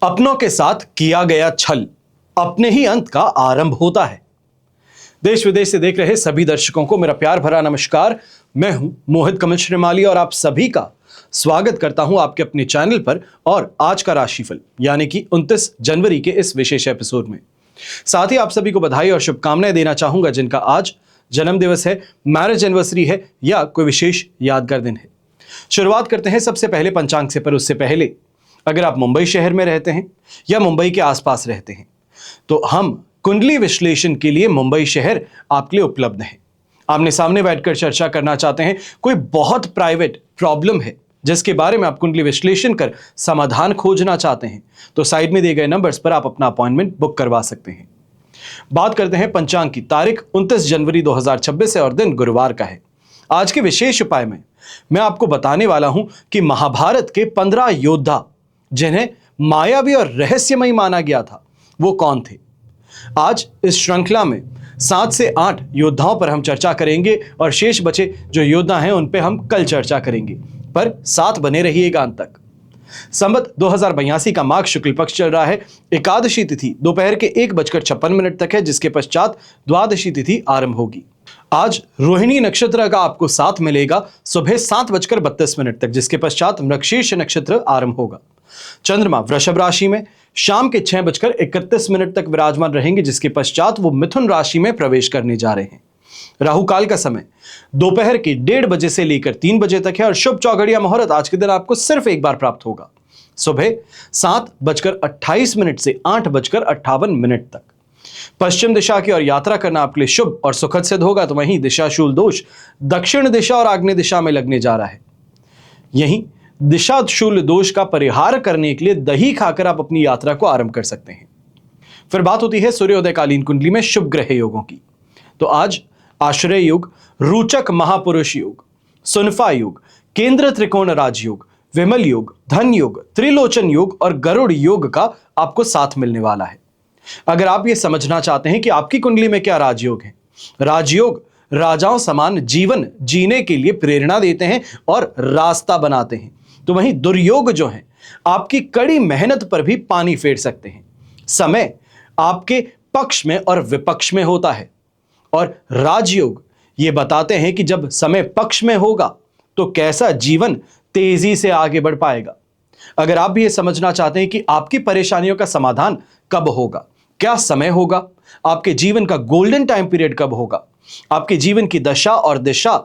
अपनों के साथ किया गया छल अपने ही अंत का आरंभ होता है। देश विदेश से देख रहे सभी दर्शकों को मेरा प्यार भरा नमस्कार। मैं हूं मोहित कमल श्रीमाली और आप सभी का स्वागत करता हूं आपके अपने चैनल पर और आज का राशिफल यानी कि 29 जनवरी के इस विशेष एपिसोड में। साथ ही आप सभी को बधाई और शुभकामनाएं देना चाहूंगा जिनका आज जन्म दिवस है, मैरिज एनिवर्सरी है या कोई विशेष यादगार दिन है। शुरुआत करते हैं सबसे पहले पंचांग से, पर उससे पहले अगर आप मुंबई शहर में रहते हैं या मुंबई के आसपास रहते हैं तो हम कुंडली विश्लेषण के लिए मुंबई शहर आपके लिए उपलब्ध है। आमने सामने बैठकर चर्चा करना चाहते हैं, कोई बहुत प्राइवेट प्रॉब्लम है जिसके बारे में आप कुंडली विश्लेषण कर समाधान खोजना चाहते हैं तो साइड में दिए गए नंबर्स पर आप अपना अपॉइंटमेंट बुक करवा सकते हैं। बात करते हैं पंचांग की। तारीख 29 जनवरी 2026 है और दिन गुरुवार का है। आज के विशेष उपाय में मैं आपको बताने वाला हूं कि महाभारत के 15 योद्धा जिन्हें मायावी और रहस्यमयी माना गया था वो कौन थे। आज इस श्रृंखला में 7 से 8 योद्धाओं पर हम चर्चा करेंगे और शेष बचे जो योद्धा हैं उन पे हम कल चर्चा करेंगे, पर साथ बने रहिएगा अंत तक। संवत 2082 का माघ शुक्ल पक्ष चल रहा है। एकादशी तिथि दोपहर के 1:56 तक है, जिसके पश्चात द्वादशी तिथि आरंभ होगी। आज रोहिणी नक्षत्र का आपको साथ मिलेगा सुबह 7:32 तक, जिसके पश्चात मृगशीर्ष नक्षत्र आरंभ होगा। चंद्रमा वृषभ राशि में शाम के 6:31 तक विराजमान रहेंगे, जिसके पश्चात वो मिथुन राशि में प्रवेश करने जा रहे हैं। राहु काल का समय दोपहर के 1:30 बजे से लेकर 3 बजे तक है और शुभ चौघड़िया मुहूर्त आज के दिन आपको सिर्फ एक बार प्राप्त होगा, सुबह 7:28 से 8:58 तक। पश्चिम दिशा की ओर यात्रा करना आपके लिए शुभ और सुखद सिद्ध होगा, तो वहीं दिशाशूल दोष दक्षिण दिशा और आग्नेय दिशा में लगने जा रहा है। यहीं दिशाशूल दोष का परिहार करने के लिए दही खाकर आप अपनी यात्रा को आरंभ कर सकते हैं। फिर बात होती है सूर्योदयकालीन कुंडली में शुभ ग्रह योगों की। तो आज आश्रय योग, रोचक महापुरुष योग, सुनफा योग, केंद्र त्रिकोण राजयोग, विमल योग, धन योग, त्रिलोचन योग और गरुड़ योग का आपको साथ मिलने वाला है। अगर आप ये समझना चाहते हैं कि आपकी कुंडली में क्या राजयोग है, राजयोग राजाओं समान जीवन जीने के लिए प्रेरणा देते हैं और रास्ता बनाते हैं, तो वहीं दुर्योग जो है आपकी कड़ी मेहनत पर भी पानी फेर सकते हैं। समय आपके पक्ष में और विपक्ष में होता है और राजयोग ये बताते हैं कि जब समय पक्ष में होगा तो कैसा जीवन तेजी से आगे बढ़ पाएगा। अगर आप भी ये समझना चाहते हैं कि आपकी परेशानियों का समाधान कब होगा, क्या समय होगा, आपके जीवन का गोल्डन टाइम पीरियड कब होगा, आपके जीवन की दशा और दिशा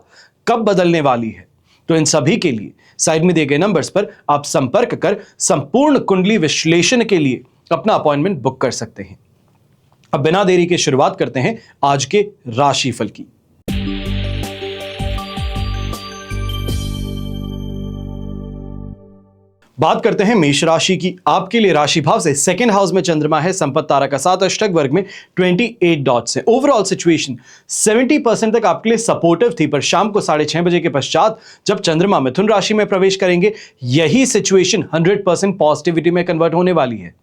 कब बदलने वाली है, तो इन सभी के लिए साइड में दिए गए नंबर्स पर आप संपर्क कर संपूर्ण कुंडली विश्लेषण के लिए अपना अपॉइंटमेंट बुक कर सकते हैं। अब बिना देरी के शुरुआत करते हैं आज के राशिफल की। बात करते हैं मेष राशि की। आपके लिए राशि भाव से सेकंड हाउस में चंद्रमा है, संपत्ति तारा का 7 अष्टक वर्ग में 28 डॉट्स है। ओवरऑल सिचुएशन 70% तक आपके लिए सपोर्टिव थी, पर शाम को 6:30 बजे के पश्चात जब चंद्रमा मिथुन राशि में प्रवेश करेंगे यही सिचुएशन 100% पॉजिटिविटी में कन्वर्ट होने वाली है।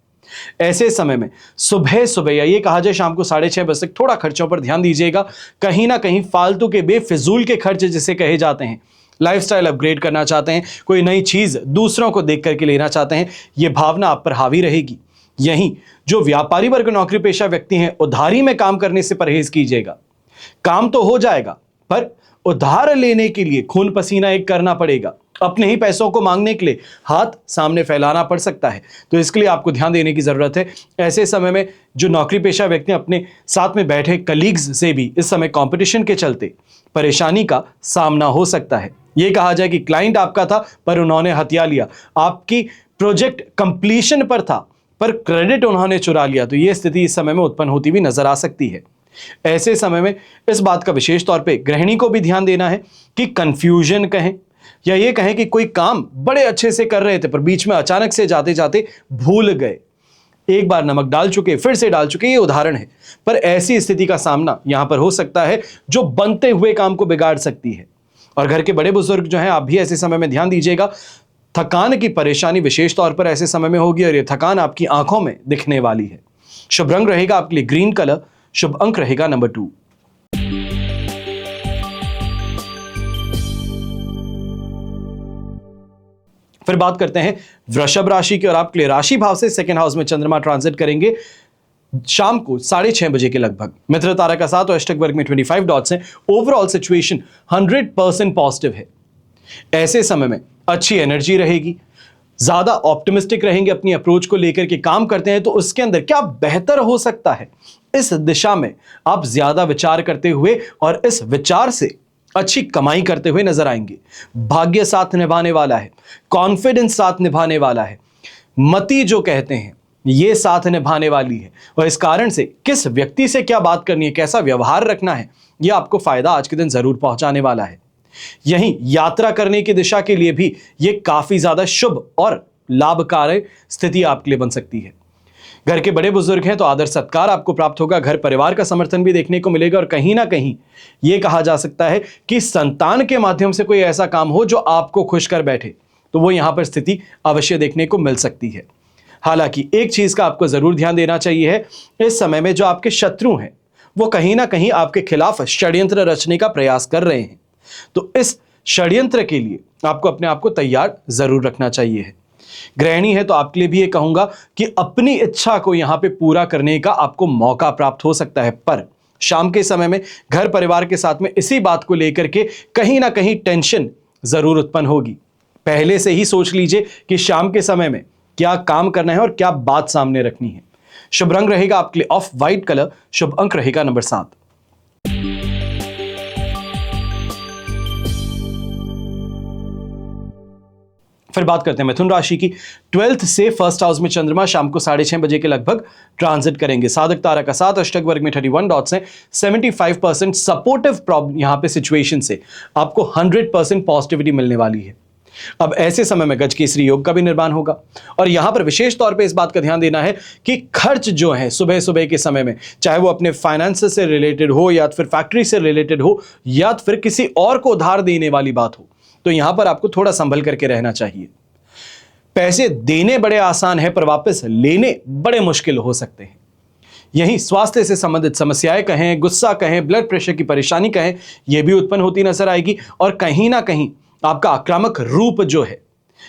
ऐसे समय में सुबह सुबह या ये कहा जाए शाम को 6:30 बजे तक थोड़ा खर्चों पर ध्यान दीजिएगा। कहीं ना कहीं फालतू के बेफिजूल के खर्च जिसे कहे जाते हैं, लाइफस्टाइल अपग्रेड करना चाहते हैं, कोई नई चीज दूसरों को देख करके लेना चाहते हैं, यह भावना आप पर हावी रहेगी। यहीं जो व्यापारी वर्ग नौकरी पेशा व्यक्ति हैं, उधारी में काम करने से परहेज कीजिएगा। काम तो हो जाएगा पर उधार लेने के लिए खून पसीना एक करना पड़ेगा। अपने ही पैसों को मांगने के लिए हाथ सामने फैलाना पड़ सकता है, तो इसके लिए आपको ध्यान देने की जरूरत है। ऐसे समय में जो नौकरी पेशा व्यक्ति अपने साथ में बैठे कलीग्स से भी इस समय कंपटीशन के चलते परेशानी का सामना हो सकता है। यह कहा जाए कि क्लाइंट आपका था पर उन्होंने हथिया लिया, आपकी प्रोजेक्ट कंप्लीशन पर था पर क्रेडिट उन्होंने चुरा लिया, तो यह स्थिति इस समय में उत्पन्न होती हुई नजर आ सकती है। ऐसे समय में इस बात का विशेष तौर पे गृहिणी को भी ध्यान देना है कि कंफ्यूजन कहें या ये कहें कि कोई काम बड़े अच्छे से कर रहे थे पर बीच में अचानक से जाते जाते भूल गए, एक बार नमक डाल चुके फिर से डाल चुके, ये उदाहरण है। पर ऐसी स्थिति का सामना यहां पर हो सकता है जो बनते हुए काम को बिगाड़ सकती है। और घर के बड़े बुजुर्ग जो हैं, आप भी ऐसे समय में ध्यान दीजिएगा। थकान की परेशानी विशेष तौर पर ऐसे समय में होगी और ये थकान आपकी आंखों में दिखने वाली है। शुभ रंग रहेगा आपके लिए ग्रीन कलर, शुभ अंक रहेगा नंबर 2। फिर बात करते हैं वृषभ राशि की, और आपके लिए राशि भाव से सेकंड हाउस में चंद्रमा ट्रांजिट करेंगे शाम को 6:30 बजे के लगभग। मित्र तारा का साथ और अष्टक वर्ग में 25 डॉट्स हैं। ओवरऑल सिचुएशन 100% पॉजिटिव है। ऐसे समय में अच्छी एनर्जी रहेगी, ज्यादा ऑप्टिमिस्टिक रहेंगे, अपनी अप्रोच को लेकर के काम करते हैं तो उसके अंदर क्या बेहतर हो सकता है, इस दिशा में आप ज्यादा विचार करते हुए और इस विचार से अच्छी कमाई करते हुए नजर आएंगे। भाग्य साथ निभाने वाला है, कॉन्फिडेंस साथ निभाने वाला है, मति जो कहते हैं ये साथ निभाने वाली है, और इस कारण से किस व्यक्ति से क्या बात करनी है, कैसा व्यवहार रखना है, यह आपको फायदा आज के दिन जरूर पहुंचाने वाला है। यहीं यात्रा करने की दिशा के लिए भी यह काफी ज्यादा शुभ और लाभकारी स्थिति आपके लिए बन सकती है। घर के बड़े बुजुर्ग हैं तो आदर सत्कार आपको प्राप्त होगा, घर परिवार का समर्थन भी देखने को मिलेगा, और कहीं ना कहीं यह कहा जा सकता है कि संतान के माध्यम से कोई ऐसा काम हो जो आपको खुश कर बैठे, तो वो यहां पर स्थिति अवश्य देखने को मिल सकती है। हालांकि एक चीज का आपको जरूर ध्यान देना चाहिए है, इस समय में जो आपके शत्रु हैं वो कहीं ना कहीं आपके खिलाफ षड्यंत्र रचने का प्रयास कर रहे हैं, तो इस षड्यंत्र के लिए आपको अपने आप को तैयार जरूर रखना चाहिए है। गृहिणी है तो आपके लिए भी ये कहूंगा कि अपनी इच्छा को यहां पे पूरा करने का आपको मौका प्राप्त हो सकता है, पर शाम के समय में घर परिवार के साथ में इसी बात को लेकर के कहीं ना कहीं टेंशन जरूर उत्पन्न होगी। पहले से ही सोच लीजिए कि शाम के समय में क्या काम करना है और क्या बात सामने रखनी है। शुभ रंग रहेगा आपके लिए ऑफ व्हाइट कलर, शुभ अंक रहेगा नंबर 7। फिर बात करते हैं मिथुन राशि की। 12th से फर्स्ट हाउस में चंद्रमा शाम को 6:30 बजे के लगभग ट्रांजिट करेंगे। साधक तारा का साथ, अष्टक वर्ग में 31 डॉट्स हैं। 75% सपोर्टिव प्रॉब्लम यहां पे सिचुएशन से आपको 100% पॉजिटिविटी मिलने वाली है। अब ऐसे समय में गजकेसरी योग का भी निर्माण होगा, और यहां पर विशेष तौर पे इस बात का ध्यान देना है कि खर्च जो है सुबह सुबह के समय में, चाहे वो अपने फाइनेंस से रिलेटेड हो या फिर फैक्ट्री से रिलेटेड हो या फिर किसी और को उधार देने वाली बात हो, तो यहां पर आपको थोड़ा संभल करके रहना चाहिए। पैसे देने बड़े आसान है पर वापस लेने बड़े मुश्किल हो सकते हैं। यही स्वास्थ्य से संबंधित समस्याएं कहें, गुस्सा कहें, ब्लड प्रेशर की परेशानी कहें, यह भी उत्पन्न होती नजर आएगी, और कहीं ना कहीं आपका आक्रामक रूप जो है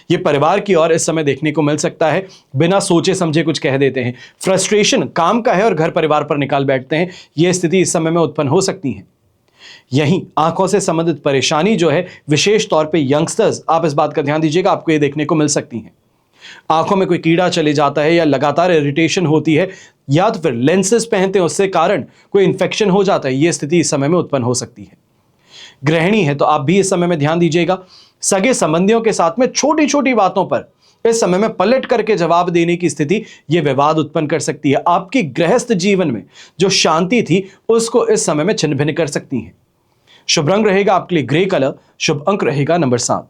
ये परिवार की ओर इस समय देखने को मिल सकता है। बिना सोचे समझे कुछ कह देते हैं, फ्रस्ट्रेशन काम का है और घर परिवार पर निकाल बैठते हैं, यह स्थिति इस समय में उत्पन्न हो सकती है। यहीं आंखों से संबंधित परेशानी जो है, विशेष तौर पे यंगस्टर्स, आप इस बात का ध्यान दीजिएगा, आपको ये देखने को मिल सकती है। आंखों में कोई कीड़ा चले जाता है या लगातार इरिटेशन होती है, या तो फिर लेंसेज पहनते हैं उससे कारण कोई इंफेक्शन हो जाता है, यह स्थिति इस समय में उत्पन्न हो सकती है। गृहिणी है तो आप भी इस समय में ध्यान दीजिएगा, सगे संबंधियों के साथ में छोटी छोटी बातों पर इस समय में पलट करके जवाब देने की स्थिति यह विवाद उत्पन्न कर सकती है। आपकी गृहस्थ जीवन में जो शांति थी उसको इस समय में छिन्न भिन्न कर सकती है। शुभ रंग रहेगा आपके लिए ग्रे कलर, शुभ अंक रहेगा नंबर 7।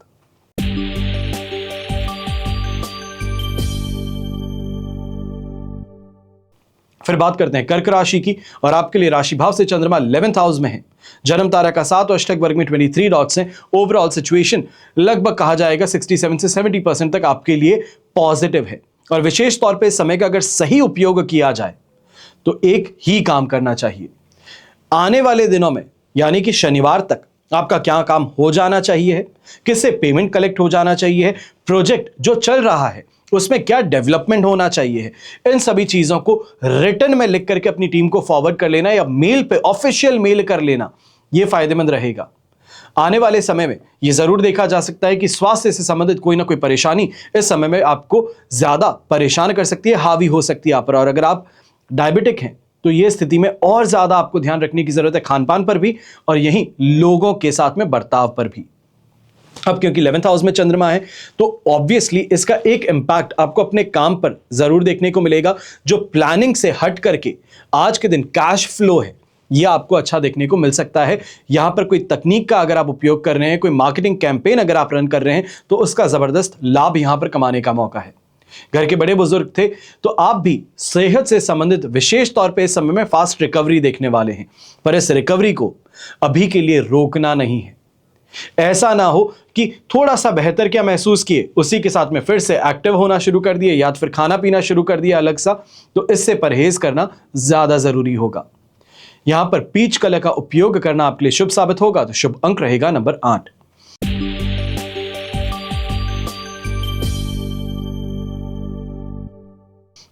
फिर बात करते हैं कर्क राशि की, और आपके लिए राशि भाव से चंद्रमा 11th हाउस में है। जन्म तारा का 7 और अष्टक वर्ग में 23 डॉट्स हैं। ओवरऑल सिचुएशन लगभग कहा जाएगा 67 से 70% तक आपके लिए पॉजिटिव है, और विशेष तौर पे समय का अगर सही उपयोग किया जाए तो एक ही काम करना चाहिए। आने वाले दिनों में यानी कि शनिवार तक आपका क्या काम हो जाना चाहिए है, किससे पेमेंट कलेक्ट हो जाना चाहिए है, प्रोजेक्ट जो चल रहा है उसमें क्या डेवलपमेंट होना चाहिए है, इन सभी चीजों को रिटर्न में लिख करके अपनी टीम को फॉरवर्ड कर लेना या मेल पे ऑफिशियल मेल कर लेना, यह फायदेमंद रहेगा। आने वाले समय में यह जरूर देखा जा सकता है कि स्वास्थ्य से संबंधित कोई ना कोई परेशानी इस समय में आपको ज्यादा परेशान कर सकती है, हावी हो सकती है आप पर, और अगर आप डायबिटिक हैं तो यह स्थिति में और ज्यादा आपको ध्यान रखने की जरूरत है, खान पान पर भी और यहीं लोगों के साथ में बर्ताव पर भी। अब क्योंकि 11th हाउस में चंद्रमा है तो ऑब्वियसली इसका एक इंपैक्ट आपको अपने काम पर जरूर देखने को मिलेगा। जो प्लानिंग से हट करके आज के दिन कैश फ्लो है यह आपको अच्छा देखने को मिल सकता है। यहां पर कोई तकनीक का अगर आप उपयोग कर रहे हैं, कोई मार्केटिंग कैंपेन अगर आप रन कर रहे हैं तो उसका जबरदस्त लाभ यहां पर कमाने का मौका है। घर के बड़े बुजुर्ग थे तो आप भी सेहत से संबंधित विशेष तौर पे इस समय में फास्ट रिकवरी देखने वाले हैं, पर इस रिकवरी को अभी के लिए रोकना नहीं है। ऐसा ना हो कि थोड़ा सा बेहतर क्या महसूस किए उसी के साथ में फिर से एक्टिव होना शुरू कर दिए या फिर खाना पीना शुरू कर दिया अलग सा, तो इससे परहेज करना ज्यादा जरूरी होगा। यहां पर पीच कलर का उपयोग करना आपके लिए शुभ साबित होगा, तो शुभ अंक रहेगा नंबर 8।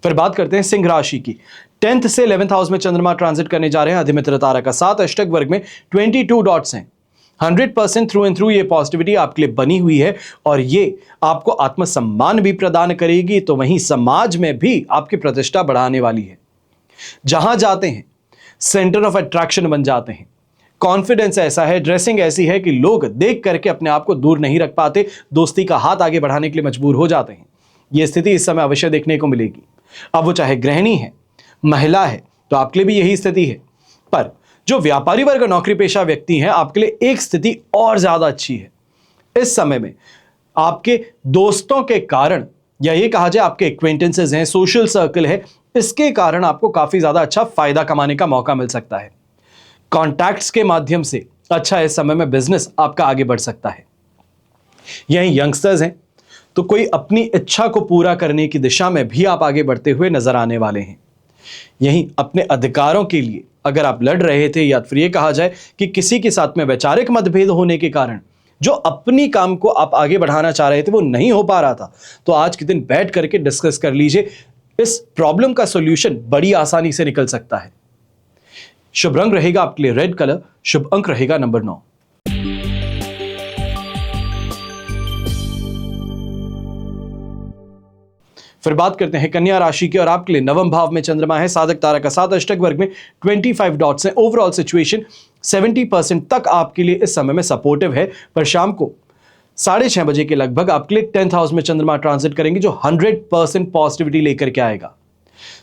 फिर बात करते हैं सिंह राशि की। 10th से 11th हाउस में चंद्रमा ट्रांजिट करने जा रहे हैं। अधिमित्र तारा का 7 अष्टक वर्ग में 22 डॉट्स हैं। 100% थ्रू एंड थ्रू ये पॉजिटिविटी आपके लिए बनी हुई है और ये आपको आत्मसम्मान भी प्रदान करेगी, तो वहीं समाज में भी आपकी प्रतिष्ठा बढ़ाने वाली है। जहां जाते हैं सेंटर ऑफ अट्रैक्शन बन जाते हैं। कॉन्फिडेंस ऐसा है, ड्रेसिंग ऐसी है कि लोग देख करके अपने आप को दूर नहीं रख पाते, दोस्ती का हाथ आगे बढ़ाने के लिए मजबूर हो जाते हैं। यह स्थिति इस समय अवश्य देखने को मिलेगी। अब वो चाहे गृहिणी है, महिला है, तो आपके लिए भी यही स्थिति है। पर जो व्यापारी वर्ग और नौकरी पेशा व्यक्ति हैं, आपके लिए एक स्थिति और ज्यादा अच्छी है। इस समय में आपके दोस्तों के कारण, या ये कहा जाए आपके एक्वेंटेंसेस हैं, सोशल सर्कल है, इसके कारण आपको काफी ज्यादा अच्छा फायदा कमाने का मौका मिल सकता है। कॉन्टैक्ट्स के माध्यम से अच्छा इस समय में बिजनेस आपका आगे बढ़ सकता है। यही यंगस्टर्स हैं तो कोई अपनी इच्छा को पूरा करने की दिशा में भी आप आगे बढ़ते हुए नजर आने वाले हैं। यहीं अपने अधिकारों के लिए अगर आप लड़ रहे थे, या फिर ये कहा जाए कि किसी के साथ में वैचारिक मतभेद होने के कारण जो अपनी काम को आप आगे बढ़ाना चाह रहे थे वो नहीं हो पा रहा था, तो आज के दिन बैठ करके डिस्कस कर लीजिए। इस प्रॉब्लम का सॉल्यूशन बड़ी आसानी से निकल सकता है। शुभ रंग रहेगा आपके लिए रेड कलर। शुभ अंक रहेगा नंबर 9। फिर बात करते हैं कन्या राशि की और आपके लिए नवम भाव में चंद्रमा है। साधक तारा का 7 अष्टक वर्ग में 25 डॉट्स हैं। ओवरऑल सिचुएशन 70% तक आपके लिए इस समय में सपोर्टिव है, पर शाम को 6:30 बजे के लगभग आपके लिए 10th हाउस में चंद्रमा ट्रांजिट करेंगे, जो 100% पॉजिटिविटी लेकर के आएगा।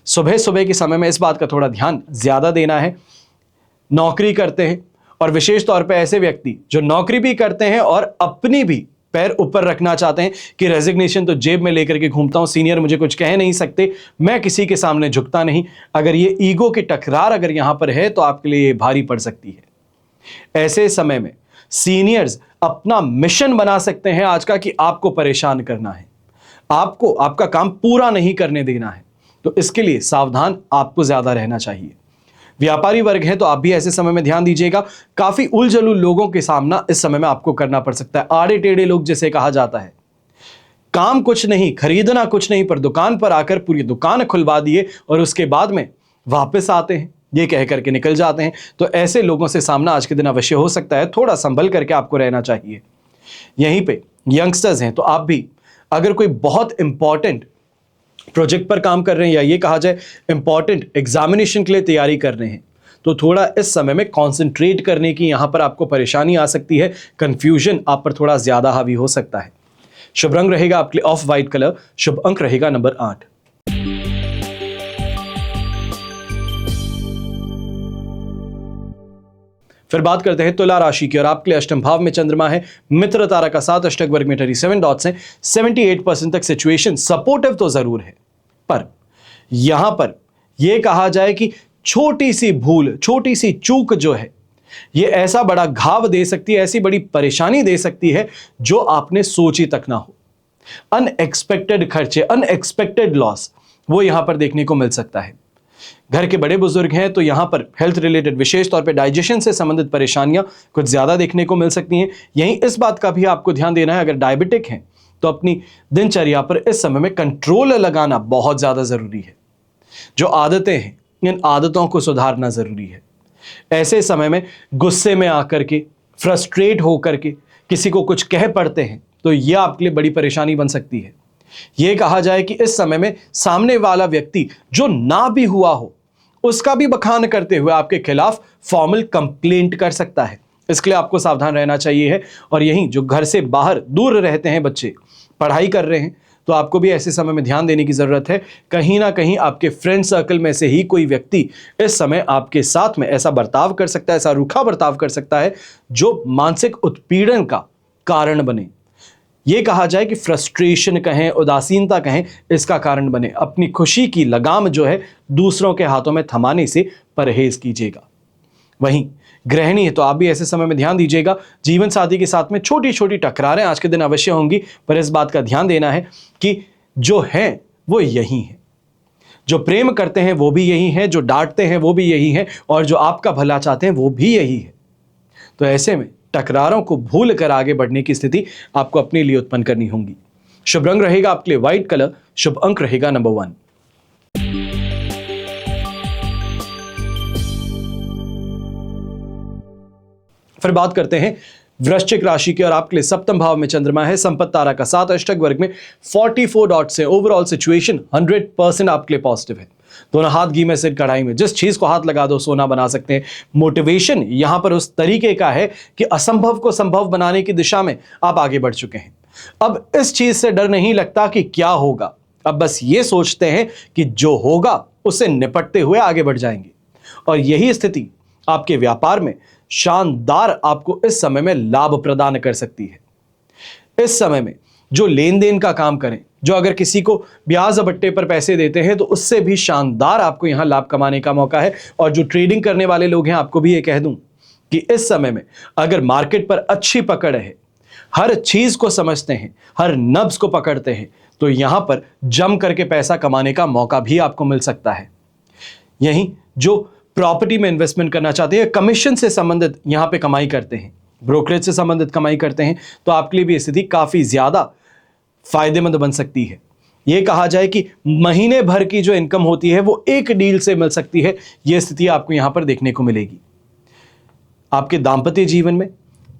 सुबह सुबह के समय में इस बात का थोड़ा ध्यान ज्यादा देना है। नौकरी करते हैं और विशेष तौर पे ऐसे व्यक्ति जो नौकरी भी करते हैं और अपनी भी पैर ऊपर रखना चाहते हैं कि रेजिग्नेशन तो जेब में लेकर के घूमता हूं, सीनियर मुझे कुछ कह नहीं सकते, मैं किसी के सामने झुकता नहीं, अगर ये ईगो की टकरार अगर यहां पर है तो आपके लिए ये भारी पड़ सकती है। ऐसे समय में सीनियर्स अपना मिशन बना सकते हैं आज का कि आपको परेशान करना है, आपको आपका काम पूरा नहीं करने देना है, तो इसके लिए सावधान आपको ज्यादा रहना चाहिए। व्यापारी वर्ग है तो आप भी ऐसे समय में ध्यान दीजिएगा। काफी उलझुल लोगों के सामना इस समय में आपको करना पड़ सकता है। आड़े टेढ़े लोग जिसे कहा जाता है, काम कुछ नहीं, खरीदना कुछ नहीं, पर दुकान पर आकर पूरी दुकान खुलवा दिए और उसके बाद में वापस आते हैं, ये कह करके निकल जाते हैं। तो ऐसे लोगों से सामना आज के दिन अवश्य हो सकता है। थोड़ा संभल करके आपको रहना चाहिए। यहीं पे यंगस्टर्स हैं तो आप भी अगर कोई बहुत इंपॉर्टेंट प्रोजेक्ट पर काम कर रहे हैं, या ये कहा जाए इंपॉर्टेंट एग्जामिनेशन के लिए तैयारी कर रहे हैं, तो थोड़ा इस समय में कंसंट्रेट करने की यहां पर आपको परेशानी आ सकती है। कंफ्यूजन आप पर थोड़ा ज्यादा हावी हो सकता है। शुभ रंग रहेगा आपके लिए ऑफ वाइट कलर। शुभ अंक रहेगा नंबर 8। फिर बात करते हैं तुला राशि की और आपके लिए अष्टम भाव में चंद्रमा है। मित्र तारा का 7 अष्टक वर्ग में 37 डॉट्स हैं। 78% तक सिचुएशन सपोर्टिव तो जरूर है, पर यहां पर यह कहा जाए कि छोटी सी भूल, छोटी सी चूक जो है, यह ऐसा बड़ा घाव दे सकती है, ऐसी बड़ी परेशानी दे सकती है जो आपने सोची तक ना हो। अनएक्सपेक्टेड खर्चे, अनएक्सपेक्टेड लॉस वो यहां पर देखने को मिल सकता है। घर के बड़े बुजुर्ग हैं तो यहां पर हेल्थ रिलेटेड, विशेष तौर पे डाइजेशन से संबंधित परेशानियां कुछ ज्यादा देखने को मिल सकती हैं। यहीं इस बात का भी आपको ध्यान देना है, अगर डायबिटिक हैं तो अपनी दिनचर्या पर इस समय में कंट्रोल लगाना बहुत ज्यादा जरूरी है। जो आदतें हैं, इन आदतों को सुधारना जरूरी है। ऐसे समय में गुस्से में आकर के, फ्रस्ट्रेट होकर के किसी को कुछ कह पड़ते हैं तो यह आपके लिए बड़ी परेशानी बन सकती है। यह कहा जाए कि इस समय में सामने वाला व्यक्ति जो ना भी हुआ हो उसका भी बखान करते हुए आपके खिलाफ फॉर्मल कंप्लेंट कर सकता है। इसके लिए आपको सावधान रहना चाहिए है। और यहीं जो घर से बाहर दूर रहते हैं बच्चे, पढ़ाई कर रहे हैं, तो आपको भी ऐसे समय में ध्यान देने की जरूरत है। कहीं ना कहीं आपके फ्रेंड सर्कल में से ही कोई व्यक्ति इस समय आपके साथ में ऐसा बर्ताव कर सकता है, ऐसा रूखा बर्ताव कर सकता है जो मानसिक उत्पीड़न का कारण बने। यह कहा जाए कि फ्रस्ट्रेशन कहें, उदासीनता कहें, इसका कारण बने। अपनी खुशी की लगाम जो है दूसरों के हाथों में थमाने से परहेज कीजिएगा। वहीं गृहिणी है तो आप भी ऐसे समय में ध्यान दीजिएगा। जीवन साथी के साथ में छोटी छोटी टकरारें आज के दिन अवश्य होंगी, पर इस बात का ध्यान देना है कि जो है वो यही है, जो प्रेम करते हैं वो भी यही है, जो डांटते हैं वो भी यही है, और जो आपका भला चाहते हैं वो भी यही है। तो ऐसे में टकरारों को भूल कर आगे बढ़ने की स्थिति आपको अपने लिए उत्पन्न करनी होगी। शुभ रंग रहेगा आपके लिए व्हाइट कलर। शुभ अंक रहेगा नंबर 1। फिर बात करते हैं वृश्चिक राशि की और आपके लिए सप्तम भाव में चंद्रमा है, संपत्ति तारा का 7, अष्टक वर्ग में 44 डॉट्स है। ओवरऑल सिचुएशन 100% आपके लिए पॉजिटिव है। दोनों हाथ घी में सिर कढ़ाई में, जिस चीज को हाथ लगा दो सोना बना सकते हैं। मोटिवेशन यहां पर उस तरीके का है कि असंभव को संभव बनाने की दिशा में आप आगे बढ़ चुके हैं। अब इस चीज से डर नहीं लगता कि क्या होगा, अब बस ये सोचते हैं कि जो होगा उससे निपटते हुए आगे बढ़ जाएंगे। और यही स्थिति आपके व्यापार में शानदार आपको इस समय में लाभ प्रदान कर सकती है। इस समय में जो लेन देन का काम करें, जो अगर किसी को ब्याज बट्टे पर पैसे देते हैं तो उससे भी शानदार आपको यहां लाभ कमाने का मौका है। और जो ट्रेडिंग करने वाले लोग हैं, आपको भी ये कह दूं कि इस समय में अगर मार्केट पर अच्छी पकड़ है, हर चीज को समझते हैं, हर नब्ज को पकड़ते हैं, तो यहां पर जम करके पैसा कमाने का मौका भी आपको मिल सकता है। यहीं जो प्रॉपर्टी में इन्वेस्टमेंट करना चाहते हैं, कमीशन से संबंधित यहां पे कमाई करते हैं, ब्रोकरेज से संबंधित कमाई करते हैं, तो आपके लिए भी स्थिति काफी ज्यादा फायदेमंद बन सकती है। यह कहा जाए कि महीने भर की जो इनकम होती है वो एक डील से मिल सकती है। यह स्थिति आपको यहां पर देखने को मिलेगी। आपके दांपत्य जीवन में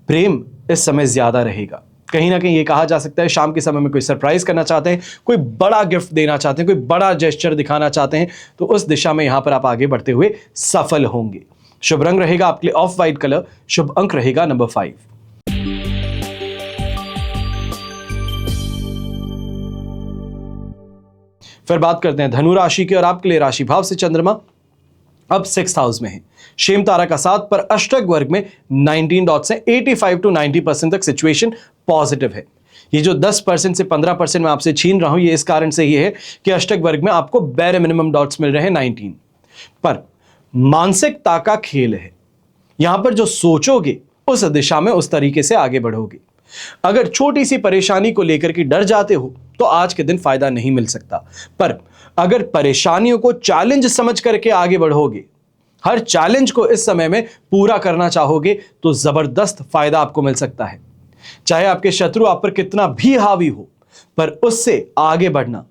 प्रेम इस समय ज्यादा रहेगा। कहीं ना कहीं यह कहा जा सकता है शाम के समय में कोई सरप्राइज करना चाहते हैं, कोई बड़ा गिफ्ट देना चाहते हैं, कोई बड़ा जेस्चर दिखाना चाहते हैं, तो उस दिशा में यहां पर आप आगे बढ़ते हुए सफल होंगे। शुभ रंग रहेगा आपके लिए ऑफ व्हाइट कलर, शुभ अंक रहेगा नंबर 5। फिर बात करते हैं धनु राशि की और आपके लिए राशि भाव से चंद्रमा अब 6th हाउस में है, शेम तारा का 7 पर अष्टक वर्ग में 19 डॉट्स है। 85 to 90% तक सिचुएशन पॉजिटिव है। ये जो 10% से 15% मैं आपसे छीन रहा हूं, ये इस कारण से ही है कि अष्टक वर्ग में आपको बैरे मिनिमम डॉट्स मिल रहे हैं 19 पर। मानसिकता का खेल है, यहां पर जो सोचोगे उस दिशा में उस तरीके से आगे बढ़ोगे। अगर छोटी सी परेशानी को लेकर के डर जाते हो तो आज के दिन फायदा नहीं मिल सकता, पर अगर परेशानियों को चैलेंज समझ करके आगे बढ़ोगे, हर चैलेंज को इस समय में पूरा करना चाहोगे, तो जबरदस्त फायदा आपको मिल सकता है। चाहे आपके शत्रु आप पर कितना भी हावी हो, पर उससे आगे बढ़ना,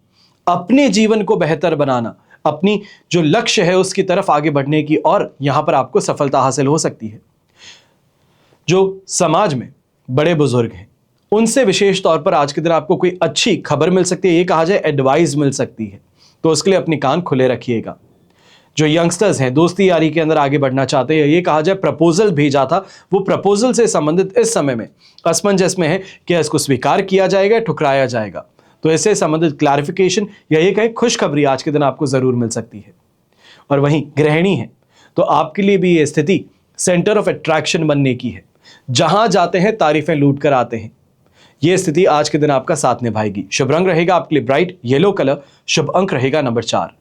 अपने जीवन को बेहतर बनाना, अपनी जो लक्ष्य है उसकी तरफ आगे बढ़ने की, और यहां पर आपको सफलता हासिल हो सकती है। जो समाज में बड़े बुजुर्ग हैं, उनसे विशेष तौर पर आज के दिन आपको कोई अच्छी खबर मिल सकती है, ये कहा जाए एडवाइस मिल सकती है, तो उसके लिए अपनी कान खुले रखिएगा। जो यंगस्टर्स हैं, दोस्ती यारी के अंदर आगे बढ़ना चाहते हैं, ये कहा जाए प्रपोजल भेजा था, वो प्रपोजल से संबंधित इस समय में असमंजस में है कि इसको स्वीकार किया जाएगा, ठुकराया जाएगा, तो इससे संबंधित क्लैरिफिकेशन या ये कहें खुशखबरी आज के दिन आपको जरूर मिल सकती है। और वहीं गृहिणी है तो आपके लिए भी ये स्थिति सेंटर ऑफ अट्रैक्शन बनने की है। जहां जाते हैं तारीफें लूट कर आते हैं, यह स्थिति आज के दिन आपका साथ निभाएगी। शुभ रंग रहेगा आपके लिए ब्राइट येलो कलर, शुभ अंक रहेगा नंबर 4।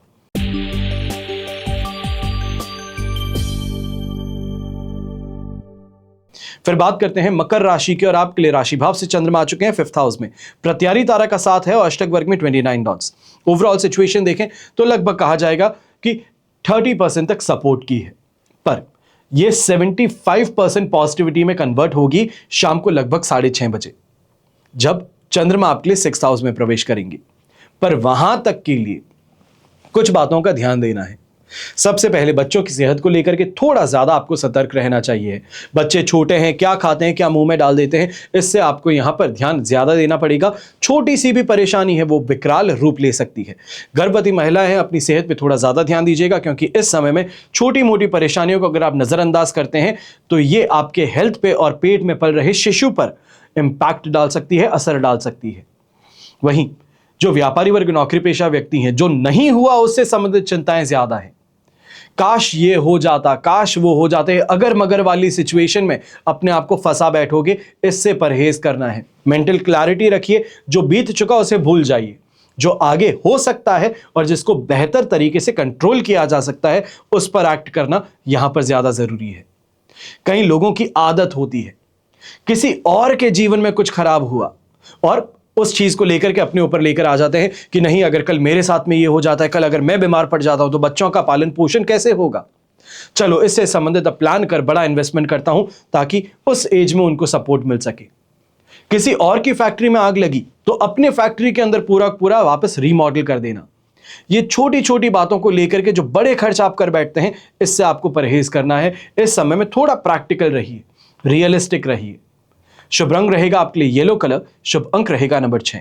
फिर बात करते हैं मकर राशि की और आपके लिए राशि भाव से चंद्रमा आ चुके हैं 5th हाउस में, प्रत्यारी तारा का 7 है और अष्टक वर्ग में 29 डॉट्स। ओवरऑल सिचुएशन देखें तो लगभग कहा जाएगा कि 30% तक सपोर्ट की है, पर यह 75% पॉजिटिविटी में कन्वर्ट होगी शाम को लगभग 6:30 बजे, जब चंद्रमा आपके लिए 6th हाउस में प्रवेश करेंगे। पर वहां तक के लिए कुछ बातों का ध्यान देना है। सबसे पहले बच्चों की सेहत को लेकर के थोड़ा ज्यादा आपको सतर्क रहना चाहिए। बच्चे छोटे हैं, क्या खाते हैं, क्या मुंह में डाल देते हैं, इससे आपको यहां पर ध्यान ज्यादा देना पड़ेगा। छोटी सी भी परेशानी है वो विकराल रूप ले सकती है। गर्भवती महिला है, अपनी सेहत पे थोड़ा ज्यादा ध्यान दीजिएगा, क्योंकि इस समय में छोटी मोटी परेशानियों को अगर आप नजरअंदाज करते हैं तो ये आपके हेल्थ पे और पेट में पल रहे शिशु पर इंपैक्ट डाल सकती है, असर डाल सकती है। वहीं जो व्यापारी वर्ग, नौकरी पेशा व्यक्ति हैं, जो नहीं हुआ उससे संबंधित चिंताएं ज्यादा है। काश ये हो जाता, काश वो हो जाते, अगर मगर वाली सिचुएशन में अपने आप को फंसा बैठोगे, इससे परहेज करना है। मेंटल क्लैरिटी रखिए, जो बीत चुका उसे भूल जाइए, जो आगे हो सकता है और जिसको बेहतर तरीके से कंट्रोल किया जा सकता है उस पर एक्ट करना यहां पर ज्यादा जरूरी है। कई लोगों की आदत होती है, किसी और के जीवन में कुछ खराब हुआ और उस चीज को लेकर के अपने ऊपर लेकर आ जाते हैं कि नहीं, अगर कल मेरे साथ में ये हो जाता है, कल अगर मैं बीमार पड़ जाता हूं तो बच्चों का पालन पोषण कैसे होगा। चलो इससे संबंधित प्लान कर बड़ा इन्वेस्टमेंट करता हूं ताकि उस एज में उनको सपोर्ट मिल सके। किसी और की फैक्ट्री में आग लगी तो अपने फैक्ट्री के अंदर पूरा वापस रीमॉडल कर देना। ये छोटी छोटी बातों को लेकर के जो बड़े खर्च आप कर बैठते हैं, इससे आपको परहेज करना है। इस समय में थोड़ा प्रैक्टिकल रहिए। रियलिस्टिक रहिए। शुभ रंग रहेगा आपके लिए येलो कलर, शुभ अंक रहेगा नंबर 6।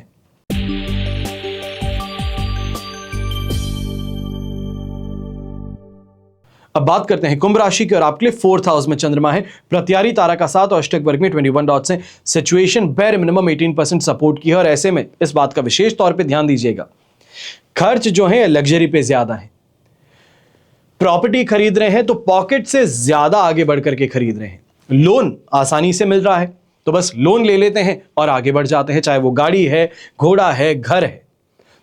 अब बात करते हैं कुंभ राशि की और आपके लिए 4th हाउस में चंद्रमा है, प्रत्यारी तारा का साथ और अष्टक वर्ग में 21 डॉट्स हैं। सिचुएशन बेर मिनिमम 18% सपोर्ट की है और ऐसे में इस बात का विशेष तौर पे ध्यान दीजिएगा, खर्च जो है लग्जरी पे ज्यादा है। प्रॉपर्टी खरीद रहे हैं तो पॉकेट से ज्यादा आगे बढ़ करके खरीद रहे हैं। लोन आसानी से मिल रहा है तो बस लोन ले लेते हैं और आगे बढ़ जाते हैं, चाहे वो गाड़ी है, घोड़ा है, घर है।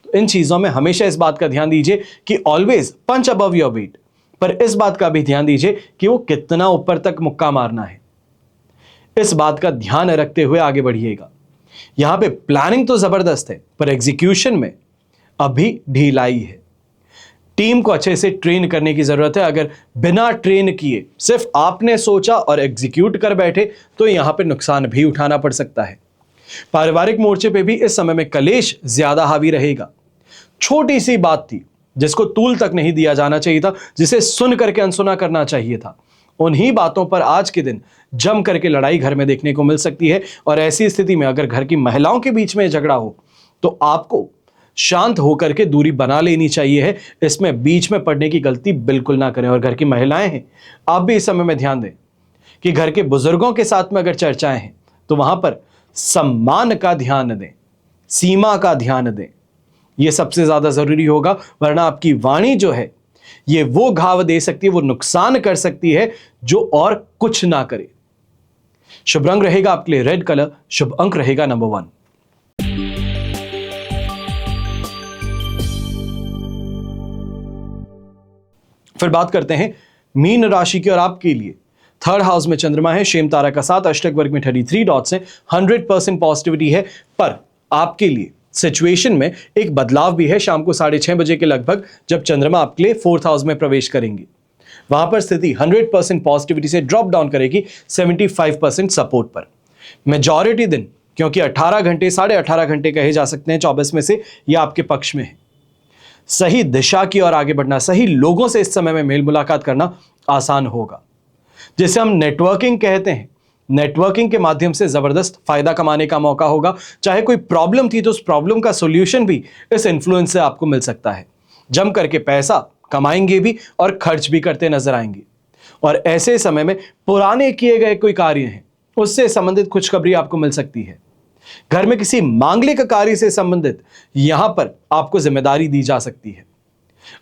तो इन चीजों में हमेशा इस बात का ध्यान दीजिए कि always punch above your weight, पर इस बात का भी ध्यान दीजिए कि वो कितना ऊपर तक मुक्का मारना है। इस बात का ध्यान रखते हुए आगे बढ़िएगा। यहां पे प्लानिंग तो जबरदस्त है पर एग्जीक्यूशन में अभी ढिलाई है। टीम को अच्छे से ट्रेन करने की जरूरत है। अगर बिना ट्रेन किए सिर्फ आपने सोचा और एग्जीक्यूट कर बैठे तो यहां पे नुकसान भी उठाना पड़ सकता है। पारिवारिक मोर्चे पे भी इस समय में कलेश ज्यादा हावी रहेगा। छोटी सी बात थी जिसको तूल तक नहीं दिया जाना चाहिए था, जिसे सुन करके अनसुना करना चाहिए था, उन्हीं बातों पर आज के दिन जम करके लड़ाई घर में देखने को मिल सकती है। और ऐसी स्थिति में अगर घर की महिलाओं के बीच में झगड़ा हो तो आपको शांत होकर के दूरी बना लेनी चाहिए है। इसमें बीच में पड़ने की गलती बिल्कुल ना करें। और घर की महिलाएं हैं, आप भी इस समय में ध्यान दें कि घर के बुजुर्गों के साथ में अगर चर्चाएं हैं तो वहां पर सम्मान का ध्यान दें, सीमा का ध्यान दें, यह सबसे ज्यादा जरूरी होगा। वरना आपकी वाणी जो है ये वो घाव दे सकती है, वो नुकसान कर सकती है जो और कुछ ना करे। शुभ रंग रहेगा आपके लिए रेड कलर, शुभ अंक रहेगा नंबर 1। फिर बात करते हैं मीन राशि की और आपके लिए 3rd हाउस में चंद्रमा है, शेम तारा का साथ, अष्टक वर्ग में 33 डॉट्स हैं। 100% पॉजिटिविटी है पर आपके लिए सिचुएशन में एक बदलाव भी है। शाम को 6:30 बजे के लगभग जब चंद्रमा आपके लिए 4th हाउस में प्रवेश करेंगे, वहां पर स्थिति 100% पॉजिटिविटी से ड्रॉप डाउन करेगी 75% सपोर्ट पर। मेजॉरिटी दिन, क्योंकि 18 घंटे 18.5 घंटे कहे जा सकते हैं 24 में से, यह आपके पक्ष में है। सही दिशा की ओर आगे बढ़ना, सही लोगों से इस समय में मेल मुलाकात करना आसान होगा, जिसे हम नेटवर्किंग कहते हैं। नेटवर्किंग के माध्यम से जबरदस्त फायदा कमाने का मौका होगा। चाहे कोई प्रॉब्लम थी तो उस प्रॉब्लम का सॉल्यूशन भी इस इन्फ्लुएंस से आपको मिल सकता है। जम करके पैसा कमाएंगे भी और खर्च भी करते नजर आएंगे। और ऐसे समय में पुराने किए गए कोई कार्य हैं उससे संबंधित खुशखबरी आपको मिल सकती है। घर में किसी मांगलिक कार्य से संबंधित यहां पर आपको जिम्मेदारी दी जा सकती है।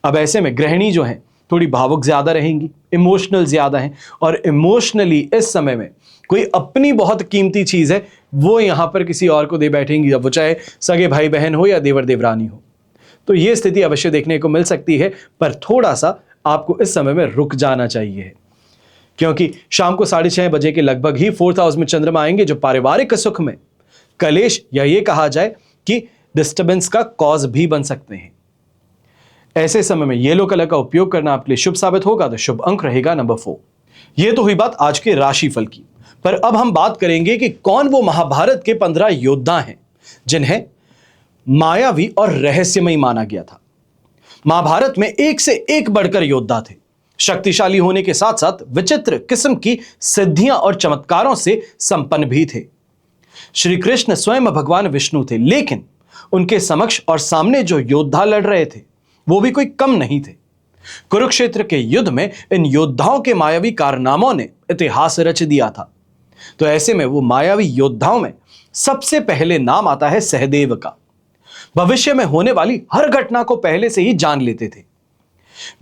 अब ऐसे में गृहिणी जो है थोड़ी भावुक ज्यादा रहेंगी, इमोशनल ज्यादा हैं और इमोशनली इस समय में कोई अपनी बहुत कीमती चीज है वो यहां पर किसी और को दे बैठेंगी, अब वो चाहे सगे भाई बहन हो या देवर देवरानी हो। तो यह स्थिति अवश्य देखने को मिल सकती है, पर थोड़ा सा आपको इस समय में रुक जाना चाहिए, क्योंकि शाम को 6:30 बजे के लगभग ही 4th हाउस में चंद्रमा आएंगे, जो पारिवारिक सुख में कलेश या ये कहा जाए कि डिस्टर्बेंस का कॉज भी बन सकते हैं। ऐसे समय में येलो कलर का उपयोग करना आपके लिए शुभ साबित होगा, तो शुभ अंक रहेगा नंबर 4। यह तो हुई बात आज के राशिफल की, पर अब हम बात करेंगे कि कौन वो महाभारत के 15 योद्धा हैं जिन्हें मायावी और रहस्यमयी माना गया था। महाभारत में एक से एक बढ़कर योद्धा थे, शक्तिशाली होने के साथ साथ विचित्र किस्म की सिद्धियां और चमत्कारों से संपन्न भी थे। श्री कृष्ण स्वयं भगवान विष्णु थे, लेकिन उनके समक्ष और सामने जो योद्धा लड़ रहे थे वो भी कोई कम नहीं थे। कुरुक्षेत्र के युद्ध में इन योद्धाओं के मायावी कारनामों ने इतिहास रच दिया था। तो ऐसे में वो मायावी योद्धाओं में सबसे पहले नाम आता है सहदेव का। भविष्य में होने वाली हर घटना को पहले से ही जान लेते थे।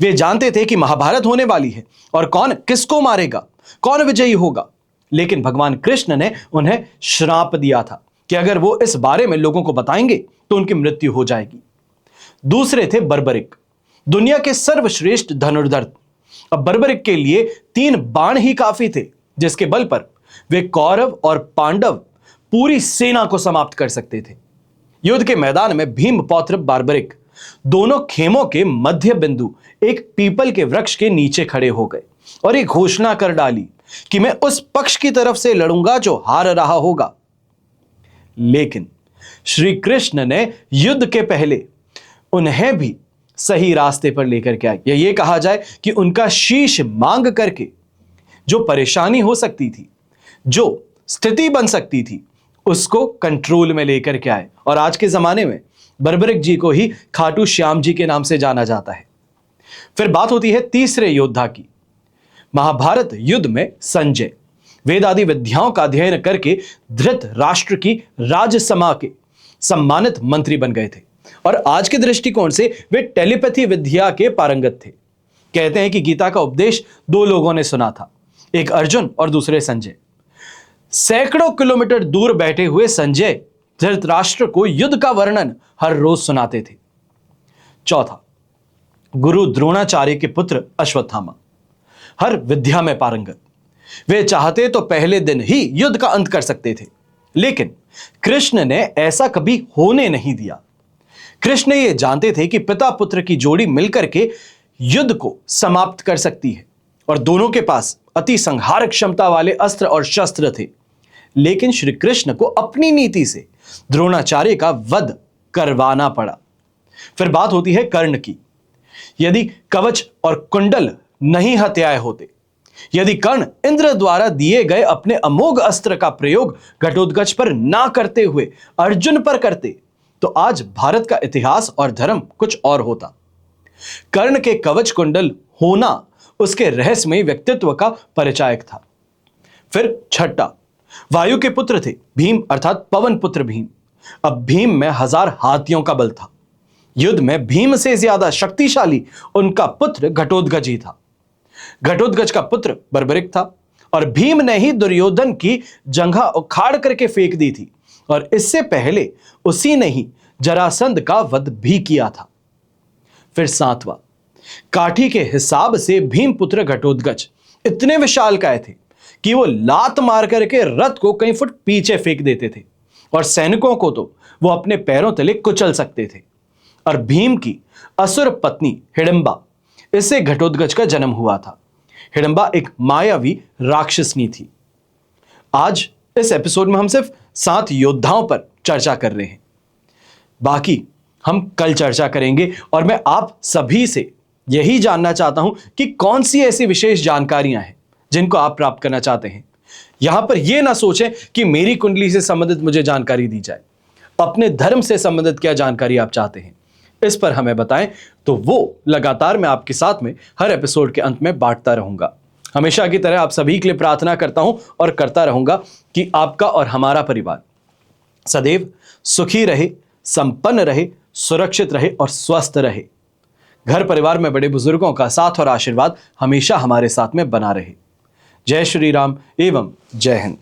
वे जानते थे कि महाभारत होने वाली है और कौन किसको मारेगा, कौन विजयी होगा। लेकिन भगवान कृष्ण ने उन्हें श्राप दिया था कि अगर वो इस बारे में लोगों को बताएंगे तो उनकी मृत्यु हो जाएगी। दूसरे थे बर्बरिक, दुनिया के सर्वश्रेष्ठ धनुर्धर। अब बर्बरिक के लिए 3 बाण ही काफी थे, जिसके बल पर वे कौरव और पांडव पूरी सेना को समाप्त कर सकते थे। युद्ध के मैदान में भीम पौत्र बार्बरिक दोनों खेमों के मध्य बिंदु एक पीपल के वृक्ष के नीचे खड़े हो गए और एक घोषणा कर डाली कि मैं उस पक्ष की तरफ से लड़ूंगा जो हार रहा होगा। लेकिन श्री कृष्ण ने युद्ध के पहले उन्हें भी सही रास्ते पर लेकर के आए, या ये कहा जाए कि उनका शीश मांग करके जो परेशानी हो सकती थी, जो स्थिति बन सकती थी उसको कंट्रोल में लेकर के आए। और आज के जमाने में बर्बरिक जी को ही खाटू श्याम जी के नाम से जाना जाता है। फिर बात होती है तीसरे योद्धा की। महाभारत युद्ध में संजय वेद आदि विद्याओं का अध्ययन करके धृत राष्ट्र की राजसभा के सम्मानित मंत्री बन गए थे और आज के दृष्टिकोण से वे टेलीपैथी विद्या के पारंगत थे। कहते हैं कि गीता का उपदेश दो लोगों ने सुना था, एक अर्जुन और दूसरे संजय। सैकड़ों किलोमीटर दूर बैठे हुए संजय धृतराष्ट्र को युद्ध का वर्णन हर रोज सुनाते थे। चौथा, गुरु द्रोणाचार्य के पुत्र अश्वत्थामा हर विद्या में पारंगत। वे चाहते तो पहले दिन ही युद्ध का अंत कर सकते थे, लेकिन कृष्ण ने ऐसा कभी होने नहीं दिया। कृष्ण ये जानते थे कि पिता पुत्र की जोड़ी मिलकर के युद्ध को समाप्त कर सकती है और दोनों के पास अति संहारक क्षमता वाले अस्त्र और शस्त्र थे। लेकिन श्री कृष्ण को अपनी नीति से द्रोणाचार्य का वध करवाना पड़ा। फिर बात होती है कर्ण की। यदि कवच और कुंडल नहीं हत्याए होते, यदि कर्ण इंद्र द्वारा दिए गए अपने अमोघ अस्त्र का प्रयोग घटोत्कच पर ना करते हुए अर्जुन पर करते, तो आज भारत का इतिहास और धर्म कुछ और होता। कर्ण के कवच कुंडल होना उसके रहस्यमय व्यक्तित्व का परिचायक था। फिर छठा, वायु के पुत्र थे भीम अर्थात पवन पुत्र भीम। अब भीम में 1000 हाथियों का बल था। युद्ध में भीम से ज्यादा शक्तिशाली उनका पुत्र घटोत्कच ही था। घटोत्कच का पुत्र बर्बरिक था और भीम ने ही दुर्योधन की जंघा उखाड़ करके फेंक दी थी और इससे पहले उसी ने ही जरासंध का वध भी किया था। फिर सातवां, काठी के हिसाब से भीम पुत्र घटोत्कच इतने विशालकाय थे कि वो लात मार करके रथ को कई फुट पीछे फेंक देते थे और सैनिकों को तो वो अपने पैरों तले कुचल सकते थे। और भीम की असुर पत्नी हिडिंबा, इससे घटोत्कच का जन्म हुआ था। हिडिंबा एक मायावी राक्षसनी थी। आज इस एपिसोड में हम सिर्फ 7 योद्धाओं पर चर्चा कर रहे हैं, बाकी हम कल चर्चा करेंगे। और मैं आप सभी से यही जानना चाहता हूं कि कौन सी ऐसी विशेष जानकारियां हैं जिनको आप प्राप्त करना चाहते हैं। यहां पर यह ना सोचें कि मेरी कुंडली से संबंधित मुझे जानकारी दी जाए, अपने धर्म से संबंधित क्या जानकारी आप चाहते हैं इस पर हमें बताएं, तो वो लगातार मैं आपके साथ में हर एपिसोड के अंत में बांटता रहूंगा। हमेशा की तरह आप सभी के लिए प्रार्थना करता हूं और करता रहूंगा कि आपका और हमारा परिवार सदैव सुखी रहे, संपन्न रहे, सुरक्षित रहे और स्वस्थ रहे। घर परिवार में बड़े बुजुर्गों का साथ और आशीर्वाद हमेशा हमारे साथ में बना रहे। जय श्री राम एवं जय हिंद।